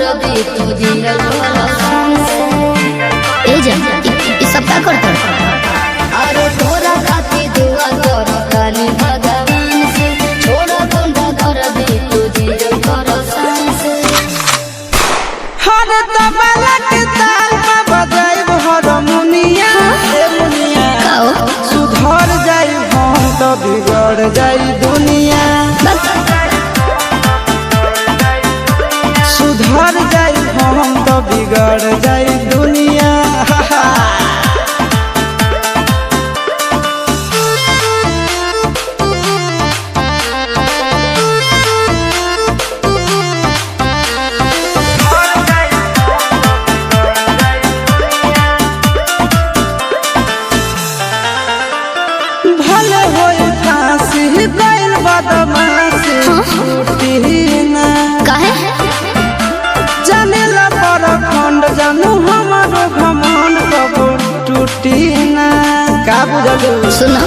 दर्द तू दिल ए जा ई सब का करत अरे तोरा खाती दुआ कर काली भगवान से छोड़ गुंडा दर्द तू दिल से हर तबला के ताल पर बजाइब हारमोनिया ए मुनिया सुधर जाई हम तो बिगड़ जाई दुनिया सुधर जाई हम तो बिगड़ जाई दुनिया भले होई फांसी गइल बदमाशी छूटी ना काहे जानेला पर खंड जानू हमारो घमंड कबो टूटी ना का बुझलू सुना